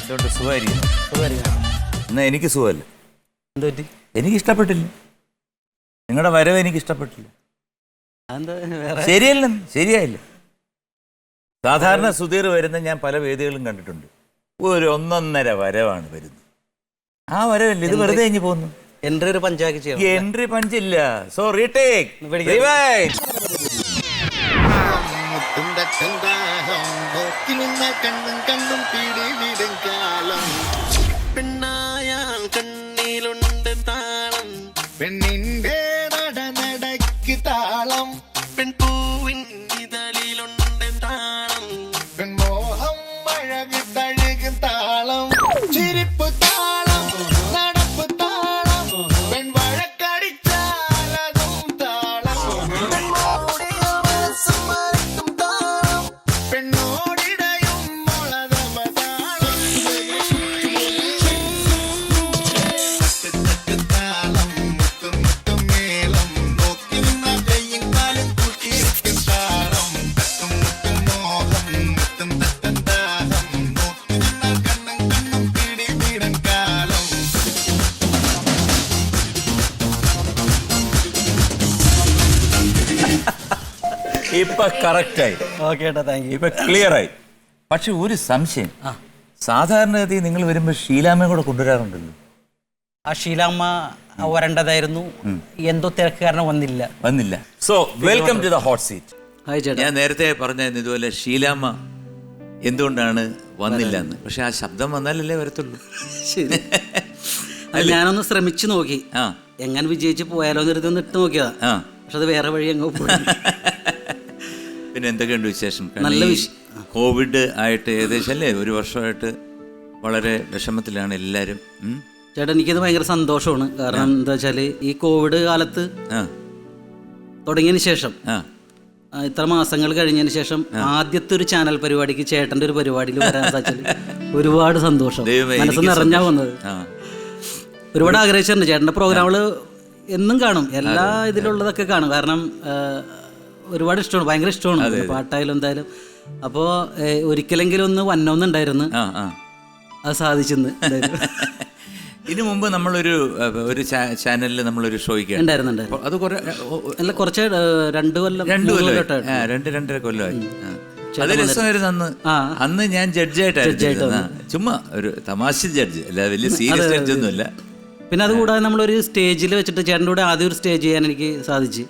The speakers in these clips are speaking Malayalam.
അതുകൊണ്ട് സുഖമായിരിക്കും. എന്നാ എനിക്ക് സുഖമല്ല. എനിക്ക് ഇഷ്ടപ്പെട്ടില്ല, നിങ്ങളുടെ വരവ് എനിക്ക് ഇഷ്ടപ്പെട്ടില്ല. ശരിയായില്ല. സാധാരണ സുധീർ വരുന്ന ഞാൻ പല വേദികളും കണ്ടിട്ടുണ്ട്. ഒരു 1.5 വരവാണ് വരുന്നത്. ആ വരവല്ല, ഇത് വെറുതെ കഴിഞ്ഞ് പോകുന്നു. എൻട്രി ഒരു പഞ്ചാക്കി ചെയ്യണം. എൻട്രി പഞ്ചില്ല. So retake rewind. കണ്ണും പിടിവിടും കാലം പെണ്ണായാൽ കണ്ണിലുണ്ട് താളം പെണ്ണിന്റെ നടനടയ്ക്ക് താളം പെൺപൂവിൻ ഇതളിലുണ്ട് താളം പെൺമോഹം അഴക് തഴുകും താളം ചിരിപ്പ് താളം നടപ്പ് താളം പെൺവഴക്കടിച്ചാലതും താളം പെണ്ണോടിയ മനസ്സും മറക്കും താളം പെണ്ണോടിടയും മുളതമ താളം താളം മുത്തും മുത്തും മേളം നോക്കി നിന്ന കയ്യും കാലും കൂട്ടിയിരിക്കും താളം തട്ടും മുട്ടും മോഹം മുത്തും തട്ടം ദാഹം നോക്കി നിന്ന കണ്ണും പിടിവിടും കാലം. ഇപ്പൊ കറക്റ്റായി, ഇപ്പൊ ക്ലിയർ ആയി. പക്ഷെ ഒരു സംശയം, സാധാരണഗതി നിങ്ങൾ വരുമ്പോ ഷീലാമ്മയെ കൂടെ കൊണ്ടുവരാറുണ്ടല്ലോ. ആ ഷീലാമ്മ വരേണ്ടതായിരുന്നു, എന്തോ തിരക്ക് കാരണം വന്നില്ല. So welcome to the hot seat. Hi ചേട്ടാ. ഞാൻ നേരത്തെ പറഞ്ഞായിരുന്നു ഇതുപോലെ ഷീലാമ്മ എന്തുകൊണ്ടാണ് വന്നില്ല എന്ന്. പക്ഷെ ആ ശബ്ദം വന്നാലല്ലേ വരത്തുള്ളൂ. ശരി. ഞാനൊന്ന് ശ്രമിച്ചു നോക്കി, എങ്ങനെ വിജയിച്ച് പോയാലോ എന്ന് ഒന്ന് ഇട്ട് നോക്കിയതാ. പക്ഷെ അത് വേറെ വഴി അങ്ങ് പോയി. പിന്നെ എന്തൊക്കെയുണ്ട് വിശേഷം? നല്ല കോവിഡ് ആയിട്ട് ഏകദേശം അല്ലേ 1 വർഷമായിട്ട് വളരെ വിഷമത്തിലാണ് എല്ലാവരും. ചേട്ടാ എനിക്കത് ഭയങ്കര സന്തോഷമാണ്. കാരണം എന്താ വെച്ചാൽ ഈ കോവിഡ് കാലത്ത് തുടങ്ങിയതിന് ശേഷം ഇത്ര മാസങ്ങൾ കഴിഞ്ഞതിന് ശേഷം ആദ്യത്തെ ഒരു ചാനൽ പരിപാടിക്ക് ചേട്ടൻ്റെ ഒരു പരിപാടിയിൽ വരാൻ സാധിച്ചാൽ ഒരുപാട് സന്തോഷം, മനസ്സ് നിറഞ്ഞാ വന്നത്. ഒരുപാട് ആഗ്രഹിച്ചിട്ടുണ്ട് ചേട്ടൻ്റെ പ്രോഗ്രാമുകൾ എന്നും കാണും, എല്ലാ ഇതിലുള്ളതൊക്കെ കാണും. കാരണം ഒരുപാട് ഇഷ്ടമാണ്, ഭയങ്കര ഇഷ്ടമാണ് പാട്ടായാലും എന്തായാലും. അപ്പോൾ ഒരിക്കലെങ്കിലും ഒന്ന് വന്നോന്നുണ്ടായിരുന്നു, അത് സാധിച്ചെന്ന്. ഇതിനു മുമ്പ് നമ്മളൊരു ചാനലിൽ നമ്മളൊരു ഷോയ്ക്ക് ഉണ്ടായിരുന്നു. അത് കുറച്ച് 2 കൊല്ലം 2-2.5 കൊല്ലമായി. അത് രസമായിരുന്നു. അന്ന് ഞാൻ ജഡ്ജായിട്ടായിരുന്നു, ചുമ്മാ ഒരു തമാശ ജഡ്ജ്, അല്ല വലിയ സീരിയസ് ജഡ്ജ് ഒന്നുമില്ല. പിന്നെ അതുകൂടാതെ നമ്മളൊരു സ്റ്റേജിൽ വെച്ചിട്ട് ചേട്ടൻ്റെ കൂടെ ആദ്യം ഒരു സ്റ്റേജ് ചെയ്യാൻ എനിക്ക് സാധിച്ചു,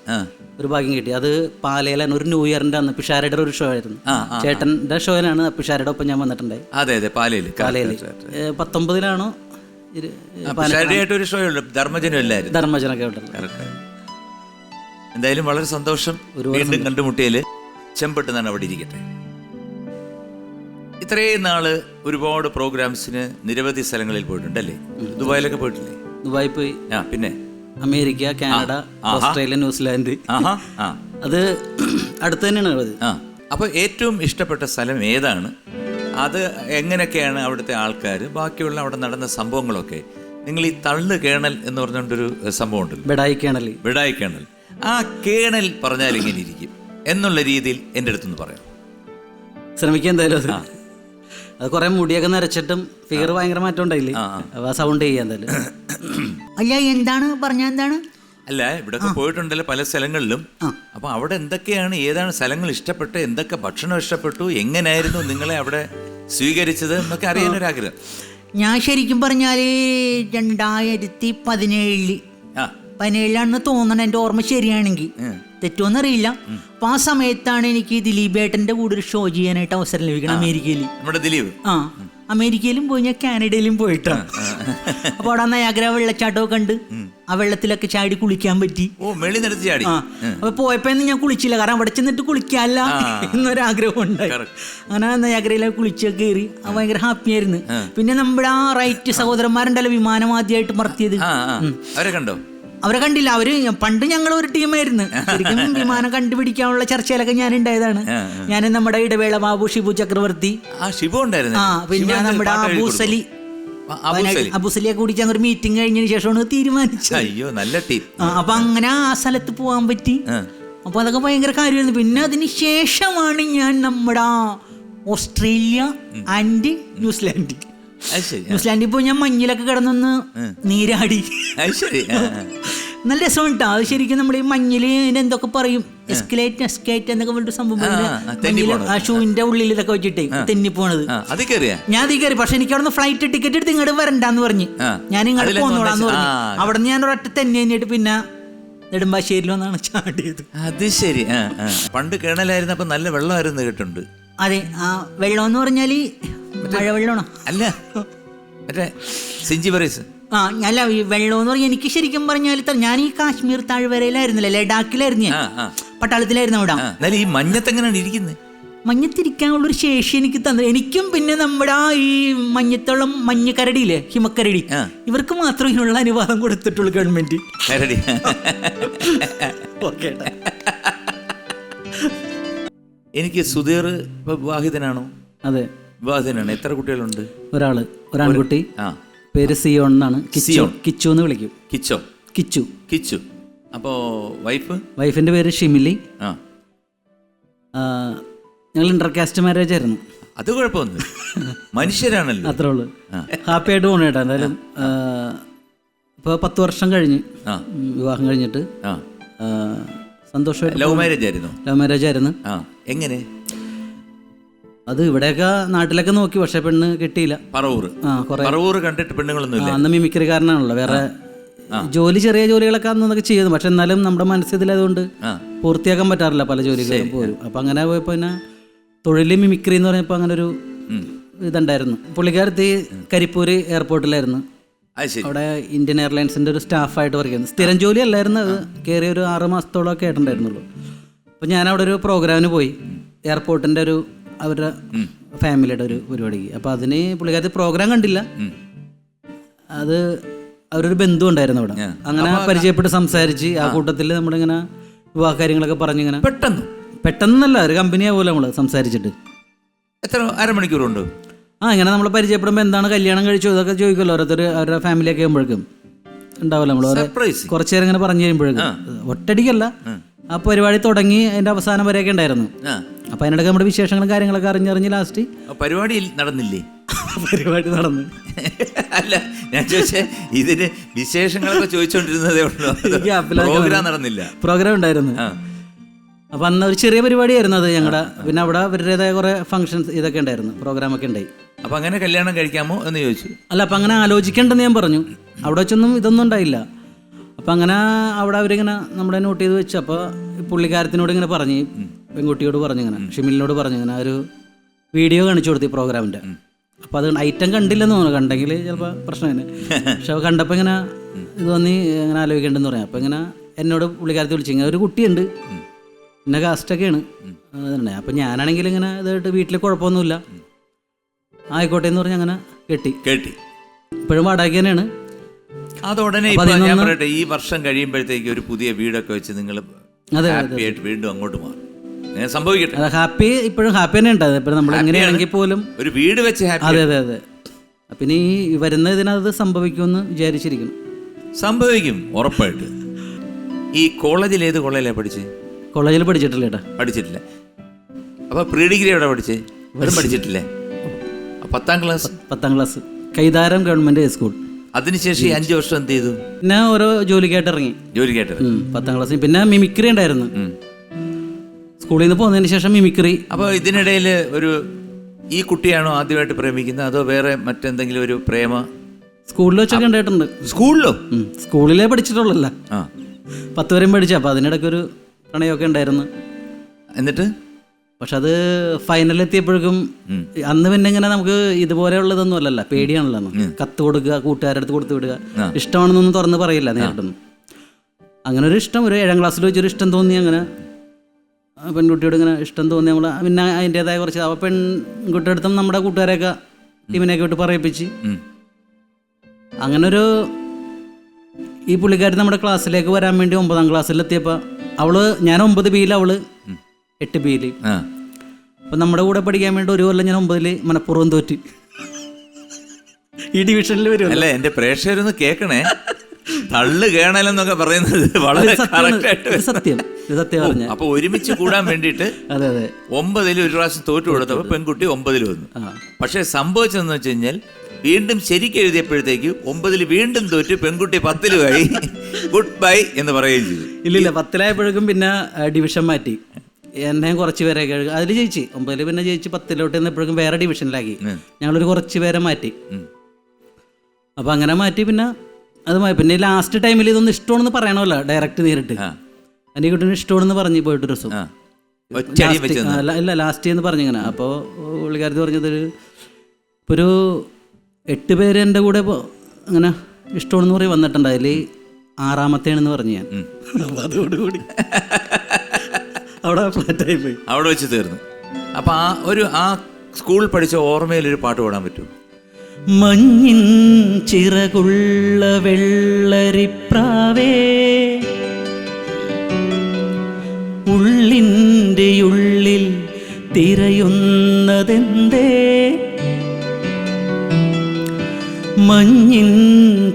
ഒരു ഭാഗ്യം കിട്ടി. അത് പാലയിലാണ്, ഒരു ന്യൂ ഇയറിന്റെ അന്ന് പിഷാരയുടെ ഒരു ഷോ ആയിരുന്നു. ചേട്ടന്റെ ഷോയിനാണ് പിഷാരയുടെ ഒപ്പം ഞാൻ വന്നിട്ടുണ്ടായി. അതെ, പാലയിൽ 19-ലാണോ ധർമ്മജനൊക്കെ ഉണ്ടല്ലോ. എന്തായാലും വളരെ സന്തോഷം, വീണ്ടും കണ്ടുമുട്ടിയതില്. ചെമ്പെട്ടുന്നാണ് അവിടെ ഇരിക്കട്ടെ. ഇത്രയും നാള് ഒരുപാട് പ്രോഗ്രാംസിന് നിരവധി സ്ഥലങ്ങളിൽ പോയിട്ടുണ്ടല്ലേ? ദുബായിലൊക്കെ പോയിട്ടില്ലേ? ദുബായി പോയി, പിന്നെ അമേരിക്ക, കാനഡ, ഓസ്ട്രേലിയ, ന്യൂസിലാൻഡ്. അത് അടുത്ത് തന്നെയാണ്. അപ്പൊ ഏറ്റവും ഇഷ്ടപ്പെട്ട സ്ഥലം ഏതാണ്? അത് എങ്ങനെയൊക്കെയാണ് അവിടുത്തെ ആൾക്കാർ, ബാക്കിയുള്ള അവിടെ നടന്ന സംഭവങ്ങളൊക്കെ? നിങ്ങൾ ഈ തള്ളു കേണൽ എന്ന് പറഞ്ഞുകൊണ്ടൊരു സംഭവം ഉണ്ടല്ലോ, ബിഡായി കേണൽ. ആ കേണൽ പറഞ്ഞാൽ ഇങ്ങനെ ഇരിക്കും എന്നുള്ള രീതിയിൽ എൻ്റെ അടുത്തൊന്ന് പറയാം. ശ്രമിക്കുക എന്തായാലും. അത് കുറെ മുടിയൊക്കെ നരച്ചിട്ടും ഫിഗർ ഭയങ്കര മാറ്റം ഉണ്ടായില്ലേ, സൗണ്ട് ചെയ്യാൻ എന്തായാലും. അല്ല, എന്താണ് പറഞ്ഞ എന്താണ്? അല്ല, ഇവിടെ പോയിട്ടുണ്ടല്ലോ പല സ്ഥലങ്ങളിലും. അപ്പൊ അവിടെ എന്തൊക്കെയാണ്, ഏതാണ് സ്ഥലങ്ങൾ ഇഷ്ടപ്പെട്ട്, എന്തൊക്കെ ഭക്ഷണം ഇഷ്ടപ്പെട്ടു, എങ്ങനെയായിരുന്നു നിങ്ങളെ അവിടെ സ്വീകരിച്ചത് എന്നൊക്കെ അറിയാനൊരാഗ്രഹം. ഞാൻ ശരിക്കും പറഞ്ഞാല് 2017-ാണെന്ന് തോന്നണം, എൻ്റെ ഓർമ്മ ശരിയാണെങ്കിൽ, തെറ്റുമെന്നറിയില്ല. അപ്പൊ ആ സമയത്താണ് എനിക്ക് ദിലീപേട്ടന്റെ കൂടെ ഒരു ഷോ ചെയ്യാനായിട്ട് അവസരം ലഭിക്കണം അമേരിക്കയിൽ. അമേരിക്കയിലും പോയി, ഞാൻ കാനഡയിലും പോയിട്ടാണ്. അപ്പൊ അവിടെ നയാഗ്ര വെള്ളച്ചാട്ടമൊക്കെ കണ്ട് ആ വെള്ളത്തിലൊക്കെ ചാടി കുളിക്കാൻ പറ്റി. അപ്പൊ പോയപ്പോ ഞാൻ കുളിച്ചില്ല, കാരണം അവിടെ ചെന്നിട്ട് കുളിക്കാല്ല എന്നൊരാഗ്രഹം ഉണ്ടായി. അങ്ങനെ നയാഗ്രയിലൊക്കെ കുളിച്ചൊക്കെ കയറി, ഭയങ്കര ഹാപ്പി ആയിരുന്നു. പിന്നെ നമ്മുടെ ആ റൈറ്റ് സഹോദരന്മാരുണ്ടല്ലോ വിമാനം ആദ്യമായിട്ട് പറത്തിയത്, അവരെ കണ്ടില്ല. പണ്ട് ഞങ്ങൾ ഒരു ടീമായിരുന്നു. ശരിക്കും വിമാനം കണ്ടുപിടിക്കാനുള്ള ചർച്ചയിലൊക്കെ ഞാൻ ഉണ്ടായതാണ്. ഞാൻ നമ്മുടെ ഇടവേള ബാബു, ഷിബു ചക്രവർത്തി, പിന്നെ നമ്മുടെ അബൂസലിയെ കൂടി ഞങ്ങൾ ഒരു മീറ്റിംഗ് കഴിഞ്ഞതിന് ശേഷമാണ് തീരുമാനിച്ചത്. അപ്പൊ അങ്ങനെ ആ സ്ഥലത്ത് പോകാൻ പറ്റി. അപ്പൊ അതൊക്കെ ഭയങ്കര കാര്യമായിരുന്നു. പിന്നെ അതിന് ശേഷമാണ് ഞാൻ നമ്മുടെ ഓസ്ട്രേലിയ ആൻഡ് ന്യൂസിലാൻഡ് അത് ശരി. ന്യൂസിലാൻഡിൽ പോയി ഞാൻ മഞ്ഞിലൊക്കെ കിടന്നൊന്ന് നീരാടി. അത് ശരി. നല്ല രസമാണ് കേട്ടോ. അത് ശരിക്കും നമ്മൾ ഈ മഞ്ഞില് എന്തൊക്കെ പറയും, എസ്കലേറ്റ് എന്നൊക്കെ പറഞ്ഞിട്ട് സംഭവം, ആ ഷൂവിന്റെ ഉള്ളിൽ ഇതൊക്കെ വെച്ചിട്ടേ തെന്നി പോണത്. ഞാൻ അതിൽ കയറി. പക്ഷെ എനിക്ക് അവിടെ ഫ്ലൈറ്റ് ടിക്കറ്റ് എടുത്ത് ഇങ്ങോട്ട് വരണ്ടാന്ന് പറഞ്ഞ് ഞാൻ ഇങ്ങോട്ട് പോന്നോളാന്ന് പറഞ്ഞു. അവിടെ നിന്ന് ഞാൻ ഒരൊറ്റ തെന്നി കഴിഞ്ഞിട്ട് പിന്നെ നെടുമ്പാശ്ശേരിയിൽ വന്നാണ് ചാടിയത്. അത് ശരി. പണ്ട് കേണലായിരുന്നപ്പോ നല്ല വെള്ളമായിരുന്നു കേട്ടുണ്ട്. അതെ, ആ വെള്ളം എന്ന് പറഞ്ഞാല് മഴ വെള്ളമാണോ? അല്ല, മറ്റേ സിഞ്ചി പറീസ്. അല്ല, ഈ വെള്ളം എന്ന് പറഞ്ഞാൽ എനിക്ക് ശരിക്കും പറഞ്ഞാൽ ഞാൻ ഈ കാശ്മീർ താഴ്വരയിലായിരുന്നില്ല, ലഡാക്കിലായിരുന്നു ഞാൻ, പട്ടാളത്തിലായിരുന്നു അവിടെ. ഈ മഞ്ഞത്തെങ്ങനെയാണ് ഇരിക്കുന്നത്? മഞ്ഞത്തിരിക്കാനുള്ളൊരു ശേഷി എനിക്ക് തന്നെ. എനിക്കും പിന്നെ നമ്മുടെ ഈ മഞ്ഞത്തുള്ള മഞ്ഞ കരടിയില്ലേ, ഹിമക്കരടി, ഇവർക്ക് മാത്രം ഇതിനുള്ള അനുവാദം കൊടുത്തിട്ടുള്ളൂ ഗവൺമെന്റ്. കരടി. എനിക്ക് സുധീർ വിവാഹിതനാണോ? അതെ, വിവാഹിതനാണ്. എത്ര കുട്ടികളുണ്ട്? ഒരാൺകുട്ടി. പേര് സിയോൺ എന്നാണ്. കിച്ചു എന്ന് വിളിക്കും. കിച്ചു. അപ്പോ വൈഫിന്റെ പേര് ഷിമിലി. ഞങ്ങൾ ഇന്റർകാസ്റ്റ് മാരേജ് ആയിരുന്നു. അത് കുഴപ്പമൊന്നും, മനുഷ്യരാണല്ലോ. അത്രേ ഉള്ളൂ. ഹാപ്പി ആയിട്ട് പോണു കേട്ടോ. എന്തായാലും ഇപ്പോൾ 10 വർഷം കഴിഞ്ഞ് വിവാഹം കഴിഞ്ഞിട്ട്. സന്തോഷമായിട്ട്. ലവ് മാരേജ് ആയിരുന്നു. എങ്ങനെ? അത് ഇവിടെയൊക്കെ നാട്ടിലൊക്കെ നോക്കി, പക്ഷെ പെണ്ണ് കിട്ടിയില്ല. പറവൂർ കണ്ടിട്ട് പെണ്ണുങ്ങളൊന്നും. അന്ന് മിമിക്രിക്കാരനാണല്ലോ. വേറെ ചെറിയ ജോലികളൊക്കെ അന്നൊക്കെ ചെയ്യുന്നു. പക്ഷെ എന്നാലും നമ്മുടെ മനസ്സിലായതുകൊണ്ട് പൂർത്തിയാക്കാൻ പറ്റാറില്ല പല ജോലികളും പോലും. അപ്പം അങ്ങനെ പോയപ്പോൾ പിന്നെ തൊഴിൽ മിമിക്രി എന്ന് പറഞ്ഞപ്പോൾ അങ്ങനെ ഒരു ഇതുണ്ടായിരുന്നു. പുള്ളിക്കാരത്തി കരിപ്പൂർ എയർപോർട്ടിലായിരുന്നു. അവിടെ ഇന്ത്യൻ എയർലൈൻസിൻ്റെ ഒരു സ്റ്റാഫായിട്ട് വർക്ക് ചെയ്യുന്നു. സ്ഥിരം ജോലി അല്ലായിരുന്നു. അത് കയറി ഒരു 6 മാസത്തോളമൊക്കെ ആയിട്ടുണ്ടായിരുന്നുള്ളൂ. അപ്പോൾ ഞാൻ അവിടെ ഒരു പ്രോഗ്രാമിന് പോയി, എയർപോർട്ടിൻ്റെ അവരുടെ ഫാമിലിയുടെ ഒരു പരിപാടിക്ക്. അപ്പോൾ അതിന് പുള്ളിക്കാരത്തി പ്രോഗ്രാം കണ്ടില്ല. അത് അവരൊരു ബന്ധു ഉണ്ടായിരുന്നു അവിടെ. അങ്ങനെ പരിചയപ്പെട്ട് സംസാരിച്ച് ആ കൂട്ടത്തിൽ നമ്മളിങ്ങനെ വിവാഹ കാര്യങ്ങളൊക്കെ പറഞ്ഞിങ്ങനെ പെട്ടെന്നല്ല, ഒരു കമ്പനിയാ പോലെ നമ്മൾ സംസാരിച്ചിട്ട്. എത്ര അരമണിക്കൂർ കൊണ്ട് ഇങ്ങനെ നമ്മൾ പരിചയപ്പെടുമ്പോൾ എന്താണ് കല്യാണം കഴിച്ചു ഇതൊക്കെ ചോദിക്കുമല്ലോ ഓരോരുത്തർ. അവരുടെ ഫാമിലിയൊക്കെ ആകുമ്പോഴേക്കും ഉണ്ടാവില്ല, നമ്മൾ കുറച്ചു നേരം ഇങ്ങനെ പറഞ്ഞു കഴിയുമ്പോഴേക്കും. ഒറ്റടിക്കല്ല, ആ പരിപാടി തുടങ്ങി അതിന്റെ അവസാനം വരെയൊക്കെ ഉണ്ടായിരുന്നു. അപ്പൊ അതിനിടയ്ക്ക് നമ്മുടെ വിശേഷങ്ങളും കാര്യങ്ങളൊക്കെ അറിഞ്ഞറിഞ്ഞ് ലാസ്റ്റ് പരിപാടി നടന്നില്ലേ? പരിപാടി നടന്നു. അല്ല, ഞാൻ ചോദിച്ചേ ഇതിന് വിശേഷങ്ങളൊക്കെ ചോദിച്ചോണ്ടിരുന്നതേ ഉള്ളൂ. പ്രോഗ്രാം നടന്നില്ല? പ്രോഗ്രാം ഉണ്ടായിരുന്നു. അപ്പൊ അന്ന് ഒരു ചെറിയ പരിപാടിയായിരുന്നു അത് ഞങ്ങളുടെ. പിന്നെ അവിടെ അവരുടേതായ കുറെ ഫംഗ്ഷൻസ് ഇതൊക്കെ ഉണ്ടായിരുന്നു, പ്രോഗ്രാമൊക്കെ ഉണ്ടായി. അപ്പൊ അങ്ങനെ കല്യാണം കഴിക്കാമോ എന്ന് ചോദിച്ചു. അല്ല, അപ്പൊ അങ്ങനെ ആലോചിക്കേണ്ടെന്ന് ഞാൻ പറഞ്ഞു. അവിടെ വെച്ചൊന്നും ഇതൊന്നും ഉണ്ടായില്ല. അപ്പം അങ്ങനെ അവിടെ അവരിങ്ങനെ നമ്മളെ നോട്ട് ചെയ്ത് വെച്ച്. അപ്പോൾ പുള്ളിക്കാരത്തിനോട് ഇങ്ങനെ പറഞ്ഞ്, പെൺകുട്ടിയോട് പറഞ്ഞു, ഇങ്ങനെ ഷിമിലിനോട് പറഞ്ഞു, ഇങ്ങനെ ഒരു വീഡിയോ കാണിച്ചു കൊടുത്തു ഈ പ്രോഗ്രാമിൻ്റെ. അപ്പോൾ അത് ഐറ്റം കണ്ടില്ലെന്ന് തോന്നുന്നു, കണ്ടെങ്കിൽ ചിലപ്പോൾ പ്രശ്നം തന്നെ. പക്ഷെ അത് കണ്ടപ്പോൾ ഇങ്ങനെ ഇത് വന്ന് ഇങ്ങനെ ആലോചിക്കേണ്ടെന്ന് പറയാം. അപ്പോൾ ഇങ്ങനെ എന്നോട് പുള്ളിക്കാരത്തി വിളിച്ചു, ഇങ്ങനെ ഒരു കുട്ടിയുണ്ട്, പിന്നെ കാസ്റ്റൊക്കെയാണ്. അപ്പം ഞാനാണെങ്കിൽ ഇങ്ങനെ ഇതായിട്ട് വീട്ടിൽ കുഴപ്പമൊന്നുമില്ല, ആയിക്കോട്ടെ എന്ന് പറഞ്ഞ് അങ്ങനെ കെട്ടി. ഇപ്പോഴും വാടക തന്നെയാണ്. അതുടനെ ഞാൻ പറയട്ടെ, ഈ വർഷം കഴിയുമ്പോഴത്തേക്ക് ഒരു പുതിയ വീടൊക്കെ വെച്ച് നിങ്ങൾ ഹാപ്പി ആയിട്ട് വീണ്ടും അങ്ങോട്ട് മാറും. സംഭവിക്കട്ടെ. ഹാപ്പി, ഇപ്പോഴും ഹാപ്പി തന്നെ ഉണ്ടായത്. ഇപ്പം നമ്മൾ എങ്ങനെയാണെങ്കിൽ പോലും ഒരു വീട് വെച്ച് ഹാപ്പി. അതെ. പിന്നെ ഈ വരുന്ന ഇതിനത് സംഭവിക്കുമെന്ന് വിചാരിച്ചിരിക്കണം. സംഭവിക്കും ഉറപ്പായിട്ട്. ഈ കോളേജിൽ ഏത് കോളേജിലാണ് പഠിച്ചത്? കോളേജിൽ പഠിച്ചിട്ടില്ല. അപ്പൊ പ്രീ ഡിഗ്രി എവിടെ പഠിച്ചേ? പഠിച്ചിട്ടില്ലേ? 10ാം ക്ലാസ് കൈതാരം ഗവൺമെന്റ് സ്കൂൾ. അതിനുശേഷം 5 വർഷം എന്ത് ചെയ്തു? പിന്നെ ഓരോ ജോലിക്കായിട്ട് ഇറങ്ങി. 10ാം ക്ലാസ്സിൽ പിന്നെ മിമിക്രി ഉണ്ടായിരുന്നു. സ്കൂളിൽ നിന്ന് പോകുന്നതിന് ശേഷം മിമിക്രി. അപ്പോൾ ഇതിനിടയിൽ ഈ കുട്ടിയാണോ ആദ്യമായിട്ട് പ്രേമിക്കുന്നത്, അതോ വേറെ മറ്റെന്തെങ്കിലും ഒരു പ്രേമ? സ്കൂളിൽ വെച്ചൊക്കെ ഉണ്ടായിട്ടുണ്ട്. സ്കൂളിലേ പഠിച്ചിട്ടുള്ളല്ല, 10 വരെയും പഠിച്ച. അപ്പോൾ അതിനിടയ്ക്കൊരു പ്രണയമൊക്കെ ഉണ്ടായിരുന്നു. എന്നിട്ട് പക്ഷെ അത് ഫൈനലെത്തിയപ്പോഴേക്കും അന്ന് പിന്നെ ഇങ്ങനെ നമുക്ക് ഇതുപോലെയുള്ളതൊന്നും അല്ലല്ലോ, പേടിയാണല്ലോ. കത്ത് കൊടുക്കുക, കൂട്ടുകാരുടെ അടുത്ത് കൊടുത്തു വിടുക, ഇഷ്ടമാണെന്നൊന്നും തുറന്ന് പറയില്ല നേരിട്ടൊന്നും. അങ്ങനെ ഒരു ഇഷ്ടം, ഒരു 7ാം ക്ലാസ്സിൽ വെച്ചൊരു ഇഷ്ടം തോന്നി. അങ്ങനെ പെൺകുട്ടിയോട് ഇങ്ങനെ ഇഷ്ടം തോന്നി. നമ്മൾ പിന്നെ അതിൻ്റെതായ കുറച്ച് പെൺകുട്ടിയുടെ അടുത്തും നമ്മുടെ കൂട്ടുകാരെയൊക്കെ ടീമിനെയൊക്കെ വിട്ട് പറയിപ്പിച്ച് അങ്ങനൊരു ഈ പുള്ളിക്കാരി നമ്മുടെ ക്ലാസ്സിലേക്ക് വരാൻ വേണ്ടി 9ാം ക്ലാസ്സിലെത്തിയപ്പോൾ ഞാൻ 9 ബിയിൽ, അവള് 8 ബിയിൽ. അപ്പം നമ്മുടെ കൂടെ പഠിക്കാൻ വേണ്ടി ഒരു കൊല്ലം ഞാൻ 9ൽ മനഃപൂർവ്വം തോറ്റ് ഈ ഡിവിഷനിൽ വരും. അല്ല, എൻ്റെ പ്രേക്ഷകരൊന്ന് കേൾക്കണേ, തള്ളു കേണലെന്നൊക്കെ പറയുന്നത് വളരെ സത്യം പറഞ്ഞ. അപ്പൊ ഒരുമിച്ച് കൂടാൻ വേണ്ടിയിട്ട് 9ൽ ഒരു പ്രാവശ്യം തോറ്റു കൊടുത്തപ്പോൾ പെൺകുട്ടി 9ൽ വന്നു. പക്ഷെ സംഭവിച്ചതെന്ന് വെച്ച് കഴിഞ്ഞാൽ വീണ്ടും ശരിക്കും എഴുതിയപ്പോഴത്തേക്ക് 9 വീണ്ടും തോറ്റ്, പെൺകുട്ടി 10 ഗുഡ് ബൈ എന്ന് പറയുകയും ചെയ്തു. ഇല്ലില്ല, 10 പിന്നെ ഡിവിഷൻ മാറ്റി. എന്നെ കുറച്ച് പേരെ അതിൽ ജയിച്ച് 9 പിന്നെ ജയിച്ച് 10 എന്നപ്പോഴേക്കും വേറെ ഡിവിഷനിലാക്കി. ഞങ്ങളൊരു കുറച്ച് പേരെ മാറ്റി. അപ്പം അങ്ങനെ മാറ്റി. പിന്നെ അത് പിന്നെ ലാസ്റ്റ് ടൈമിൽ ഇതൊന്നും ഇഷ്ടമാണെന്ന് പറയണമല്ലോ ഡയറക്റ്റ് നേരിട്ട്. എൻ്റെ കുട്ടീന് ഇഷ്ടമാണെന്ന് പറഞ്ഞു പോയിട്ട് ദിവസം ഇല്ല ലാസ്റ്റ് എന്ന് പറഞ്ഞിങ്ങനെ. അപ്പോൾ പുള്ളിക്കാരത്തി പറഞ്ഞതൊരു ഇപ്പോൾ ഒരു 8 പേര് എൻ്റെ കൂടെ അങ്ങനെ ഇഷ്ടമാണെന്ന് പറയും വന്നിട്ടുണ്ട്. അതിൽ 6ാമത്തേണെന്ന് പറഞ്ഞു ഞാൻ. അപ്പോൾ അതോടുകൂടി അവിടെ ഫ്ലാറ്റായി പോയി, അവിടെ വെച്ച് തീർന്നു. അപ്പം ആ സ്കൂൾ പഠിച്ച ഓർമ്മയിലൊരു പാട്ട് പാടാൻ പറ്റുമോ? മഞ്ഞിൻ ചിറകുള്ള വെള്ളരിപ്രാവേ ഉള്ളിൻ്റെ ഉള്ളിൽ തിരയുന്നതെന്തേ, മഞ്ഞിൻ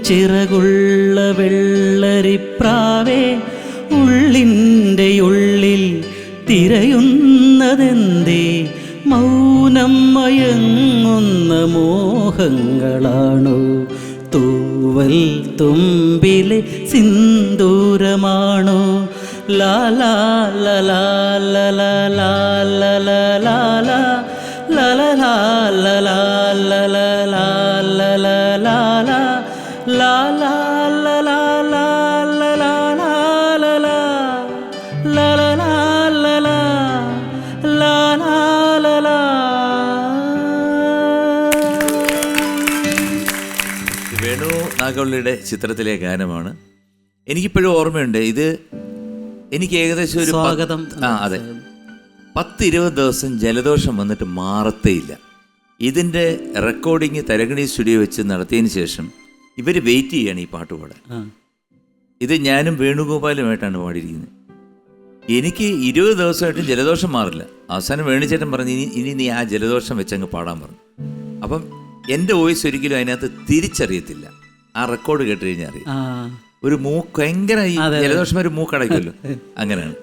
ചിറകുള്ള വെള്ളരിപ്രാവേ ഉള്ളിൻ്റെ ഉള്ളിൽ തിരയുന്നതെന്തേ, മൗനം മയങ്ങുന്ന മോഹങ്ങളാണോ, തൂവൽ തുമ്പിലെ സിന്ദൂരമാണോ, ലാലാ ലലാ ലലാ ലലാ ലാലാ ലലാ ലലാ ലലാ ലാലാ ലാലാ വേണു നാഗവള്ളിയുടെ ചിത്രത്തിലെ ഗാനമാണ്. എനിക്കിപ്പോഴും ഓർമ്മയുണ്ട്. ഇത് എനിക്ക് ഏകദേശം ഒരു സ്വാഗതം. അതെ, 10-20 ദിവസം ജലദോഷം വന്നിട്ട് മാറത്തേയില്ല. ഇതിൻ്റെ റെക്കോർഡിങ് തരകണി സ്റ്റുഡിയോ വെച്ച് നടത്തിയതിന് ശേഷം ഇവർ വെയിറ്റ് ചെയ്യാണ് ഈ പാട്ട് പാടാൻ. ഇത് ഞാനും വേണുഗോപാലുമായിട്ടാണ് പാടിയിരിക്കുന്നത്. എനിക്ക് 20 ദിവസമായിട്ടും ജലദോഷം മാറില്ല. അവസാനം വേണുചേട്ടൻ പറഞ്ഞ് ഇനി നീ ആ ജലദോഷം വെച്ചങ്ങ് പാടാൻ പറഞ്ഞു. അപ്പം എൻ്റെ വോയിസ് ഒരിക്കലും അതിനകത്ത് തിരിച്ചറിയത്തില്ല. ആ റെക്കോർഡ് കേട്ട് കഴിഞ്ഞാൽ അറിയാം. ഒരു മൂക്ക് ഭയങ്കര ജലദോഷം ഒരു മൂക്കടയ്ക്കുമല്ലോ, അങ്ങനെയാണ്.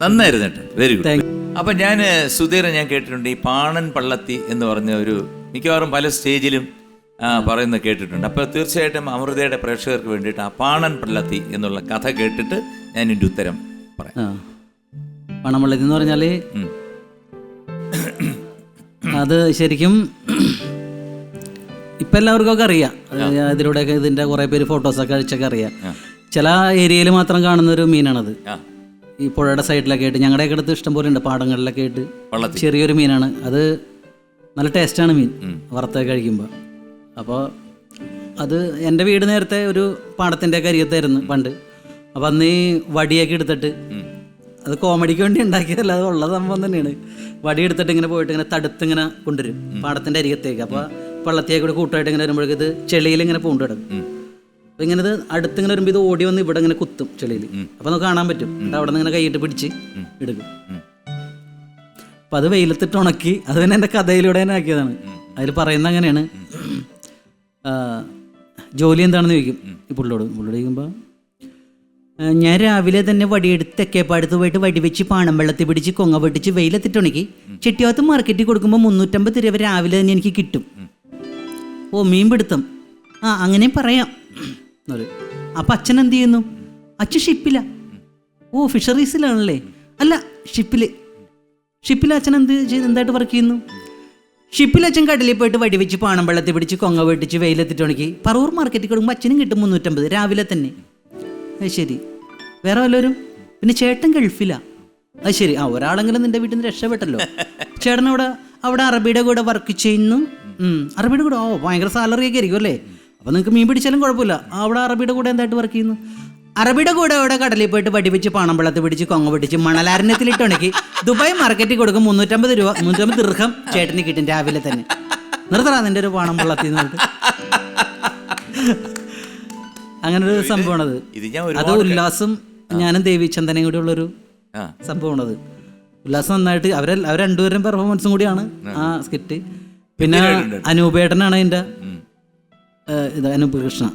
നന്നായിരുന്നു കേട്ടോ, വെരി ഗുഡ്. അപ്പം ഞാൻ സുധീരൻ ഞാൻ കേട്ടിട്ടുണ്ട്, ഈ പാണൻ പള്ളത്തി എന്ന് പറഞ്ഞ ഒരു മിക്കവാറും പല സ്റ്റേജിലും പറയുന്നത് കേട്ടിട്ടുണ്ട്. അപ്പോൾ തീർച്ചയായിട്ടും അമൃതയുടെ പ്രേക്ഷകർക്ക് വേണ്ടിയിട്ട് ആ പാണൻ പള്ളത്തി എന്നുള്ള കഥ കേട്ടിട്ട് ഞാൻ എൻ്റെ ഉത്തരം പറയാം. പാണൻ എന്ന് പറഞ്ഞാൽ അത് ശരിക്കും ഇപ്പം എല്ലാവർക്കും അറിയാം. ഇതിലൂടെയൊക്കെ ഇതിൻ്റെ കുറേ പേര് ഫോട്ടോസൊക്കെ അഴിച്ചൊക്കെ അറിയാം. ചില ഏരിയയിൽ മാത്രം കാണുന്നൊരു മീനാണത്. ഈ പുഴയുടെ സൈഡിലൊക്കെ ആയിട്ട് ഞങ്ങളുടെയൊക്കെ അടുത്ത് ഇഷ്ടംപോലെ ഉണ്ട്, പാടങ്ങളിലൊക്കെ ആയിട്ട്. ചെറിയൊരു മീനാണ് അത്, നല്ല ടേസ്റ്റാണ് മീൻ വറുത്തൊക്കെ കഴിക്കുമ്പോൾ. അപ്പോൾ അത് എൻ്റെ വീട് നേരത്തെ ഒരു പാടത്തിൻ്റെ കരിയത്തായിരുന്നു പണ്ട്. അപ്പം അന്ന് ഈ വടിയൊക്കെ എടുത്തിട്ട്, അത് കോമഡിക്ക് വേണ്ടി ഉണ്ടാക്കിയതല്ല, അത് ഉള്ള സംഭവം തന്നെയാണ്. വടി എടുത്തിട്ട് ഇങ്ങനെ പോയിട്ട് ഇങ്ങനെ തടുത്തിങ്ങനെ കൊണ്ടുവരും പാടത്തിൻ്റെ അരികത്തേക്ക്. അപ്പോൾ പള്ളത്തിയൊക്കെ കൂടെ കൂട്ടായിട്ട് ഇങ്ങനെ വരുമ്പോഴേക്ക് ഇത് ചെളിയിൽ ഇങ്ങനെ പൂണ്ട് കിടക്കും. അപ്പം ഇങ്ങനെ ഇത് അടുത്തിങ്ങനെ വരുമ്പോൾ ഇത് ഓടി വന്ന് ഇവിടെ ഇങ്ങനെ കുത്തും ചെളിയിൽ. അപ്പം നമുക്ക് കാണാൻ പറ്റും. അവിടെ നിന്ന് ഇങ്ങനെ കൈയിട്ട് പിടിച്ച് എടുക്കും. അപ്പം അത് വെയിലത്തിട്ട് ഉണക്കി, അത് തന്നെ എൻ്റെ കഥയിലൂടെ തന്നെ ആക്കിയതാണ്. അതിൽ പറയുന്നത് അങ്ങനെയാണ്. ജോലി എന്താണെന്ന് ചോദിക്കും ഈ പുള്ളിയോട് ചോദിക്കുമ്പോൾ, ഞാൻ രാവിലെ തന്നെ വടിയെടുത്ത് തെക്കേപ്പാടത്ത് പോയിട്ട് വടി വെച്ച് പാണം വെള്ളത്തിൽ പിടിച്ച് കൊങ്ങ പൊട്ടിച്ച് വെയിലത്തിട്ടുണക്കി ചെട്ടിയാത്ത് മാർക്കറ്റിൽ കൊടുക്കുമ്പോൾ 350 രൂപ രാവിലെ തന്നെ എനിക്ക് കിട്ടും. ഓ, മീൻ പിടുത്തം, അങ്ങനെ പറയാം. അപ്പം അച്ഛൻ എന്ത് ചെയ്യുന്നു? അച്ഛൻ ഷിപ്പില്ല. ഓ, ഫിഷറീസിലാണല്ലേ? അല്ല, ഷിപ്പിൽ അച്ഛൻ എന്തായിട്ട് വർക്ക് ചെയ്യുന്നു? ഷിപ്പിൽ അച്ഛൻ കടലിൽ പോയിട്ട് വടി വെച്ച് പാണം വെള്ളത്തിൽ പിടിച്ച് കൊങ്ങ പൊട്ടിച്ച് വെയിലത്തിട്ടുണക്കി പറവൂർ മാർക്കറ്റിൽ കൊടുക്കുമ്പോൾ അച്ഛനും കിട്ടും 350 രാവിലെ തന്നെ. അത് ശരി. വേറെ വല്ലവരും? പിന്നെ ചേട്ടൻ ഗൾഫിലാ. അത് ശരി. ഒരാളെങ്കിലും നിന്റെ വീട്ടിൽ നിന്ന് രക്ഷപ്പെട്ടല്ലോ. ചേട്ടൻ അവിടെ അറബിയുടെ കൂടെ വർക്ക് ചെയ്യുന്നു. അറബിയുടെ കൂടെ ഭയങ്കര സാലറി ഒക്കെ ആയിരിക്കും അല്ലേ? അപ്പോൾ നിങ്ങൾക്ക് മീൻ പിടിച്ചാലും കുഴപ്പമില്ല. അവിടെ അറബിയുടെ കൂടെ എന്തായിട്ട് വർക്ക് ചെയ്യുന്നു? അറബിയുടെ കൂടെ അവിടെ കടലിൽ പോയിട്ട് വടി വെച്ച് പാണം വെള്ളത്തിൽ പിടിച്ച് കൊങ്ങ പിടിച്ച് മണലാരണ്യത്തിലിട്ടുണക്കി ദുബായ് മാർക്കറ്റിൽ കൊടുക്കും 350 രൂപ 350 ദിർഹം ചേട്ടന് കിട്ടും രാവിലെ തന്നെ. നിർത്തറാ നിന്റെ ഒരു പാണം വെള്ളത്തിൽ നിന്നിട്ട്. അങ്ങനൊരു സംഭവമാണത്. അത് ഉല്ലാസും ഞാനും ദേവിചന്ദനയും കൂടി ഉള്ളൊരു സംഭവമാണത്. ഉല്ലാസം നന്നായിട്ട് അവർ രണ്ടുപേരും പെർഫോമൻസും കൂടിയാണ് ആ സ്കിറ്റ്. പിന്നെ അനൂപേട്ടനാണ് അതിൻ്റെ ഇത്, അനൂപ് കൃഷ്ണ.